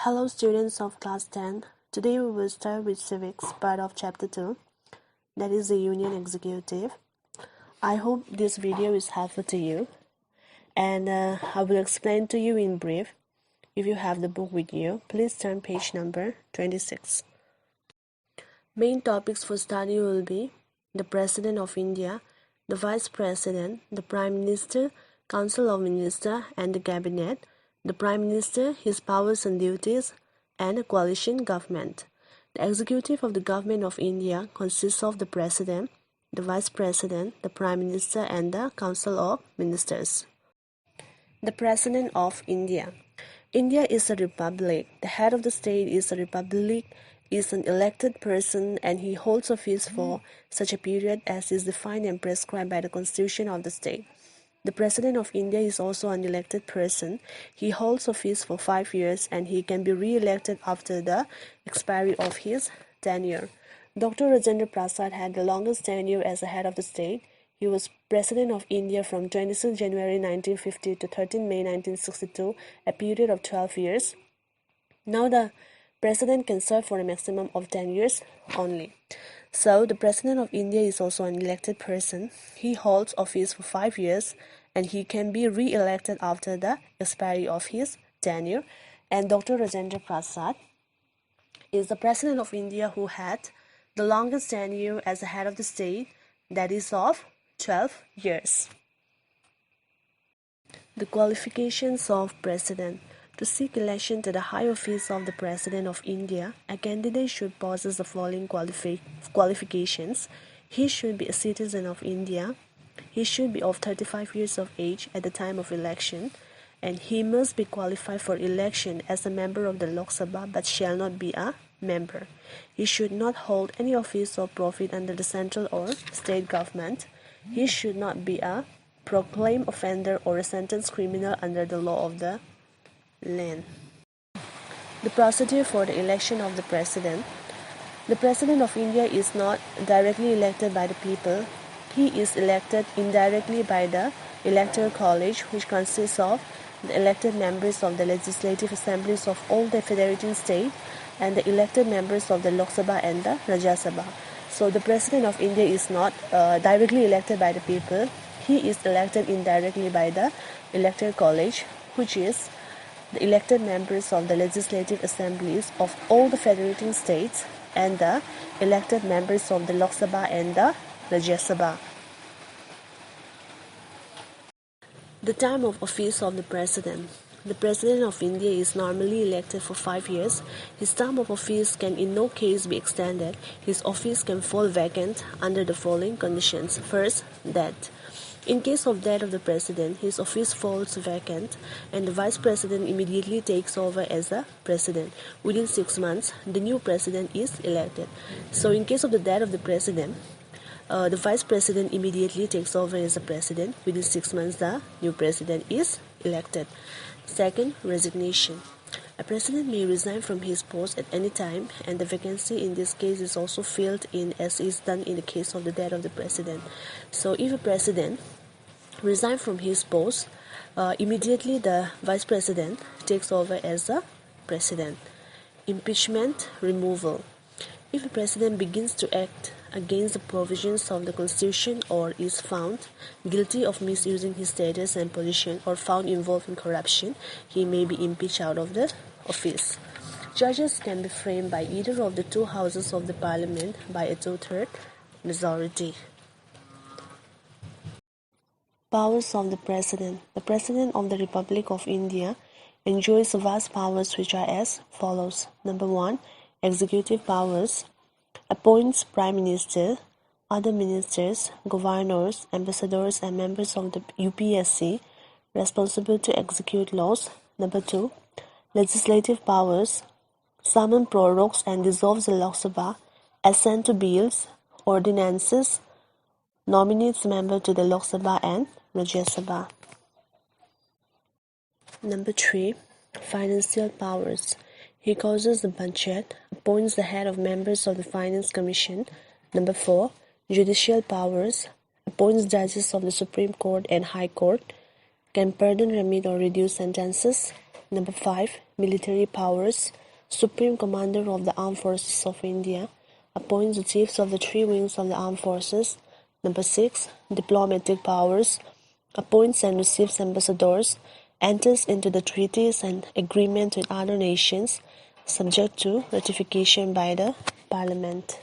Hello students of class 10. Today we will start with civics, part of chapter 2, that is the union executive. I hope this video is helpful to you, and I will explain to you in brief. If you have the book with you, please turn page number 26. Main topics for study will be the President of India, the Vice President, the Prime Minister, Council of Ministers and the Cabinet, the Prime Minister, his powers and duties, and a coalition government. The executive of the Government of India consists of the President, the Vice President, the Prime Minister and the Council of Ministers. The President of India. India is a republic. The head of the state is a republic, is an elected person, and he holds office for such a period as is defined and prescribed by the Constitution of the state. The President of India is also an elected person. He holds office for 5 years and he can be re-elected after the expiry of his tenure. Dr. Rajendra Prasad had the longest tenure as the head of the state. He was President of India from 26 January 1950 to 13 May 1962, a period of 12 years. Now the President can serve for a maximum of 10 years only. So, the President of India is also an elected person. He holds office for 5 years and he can be re-elected after the expiry of his tenure. And Dr. Rajendra Prasad is the President of India who had the longest tenure as the head of the state, that is of 12 years. The qualifications of President. To seek election to the high office of the President of India, a candidate should possess the following qualifications. He should be a citizen of India. He should be of 35 years of age at the time of election. And he must be qualified for election as a member of the Lok Sabha but shall not be a member. He should not hold any office or profit under the central or state government. He should not be a proclaimed offender or a sentenced criminal under the law of the land. The procedure for the election of the President. The President of India is not directly elected by the people. He is elected indirectly by the Electoral College, which consists of the elected members of the legislative assemblies of all the federating states and the elected members of the Lok Sabha and the Rajya Sabha. So the President of India is not directly elected by the people. He is elected indirectly by the Electoral College, which is the elected members of the legislative assemblies of all the federating states and the elected members of the Lok Sabha and the Rajya Sabha. The time of office of the President. The President of India is normally elected for 5 years. His term of office can in no case be extended. His office can fall vacant under the following conditions. First, death. In case of death of the President, his office falls vacant and the Vice President immediately takes over as the President. Within 6 months, the new President is elected. So in case of the death of the President, the Vice President immediately takes over as the President. Within 6 months, the new President is elected. Second, resignation. A President may resign from his post at any time, and the vacancy in this case is also filled in as is done in the case of the death of the President. So if a President resigns from his post, immediately the Vice President takes over as the President. Impeachment, removal. If a President begins to act against the provisions of the Constitution or is found guilty of misusing his status and position or found involved in corruption, he may be impeached out of the office. Judges can be framed by either of the two houses of the Parliament by a 2/3 majority. Powers of the President. The President of the Republic of India enjoys vast powers which are as follows. Number 1. Executive powers. Appoints Prime Minister, other ministers, governors, ambassadors and members of the UPSC responsible to execute laws. Number 2. Legislative powers. Summon, prorogues and dissolves the Lok Sabha, assent to bills, ordinances, nominates members to the Lok Sabha and Rajya Sabha. Number 3. Financial powers. He causes the budget, appoints the head of members of the Finance Commission. Number 4. Judicial powers. Appoints judges of the Supreme Court and High Court. Can pardon, remit or reduce sentences. Number 5. Military powers. Supreme Commander of the Armed Forces of India appoints the chiefs of the 3 wings of the armed forces. Number 6. Diplomatic powers. Appoints and receives ambassadors, enters into the treaties and agreements with other nations, subject to ratification by the Parliament.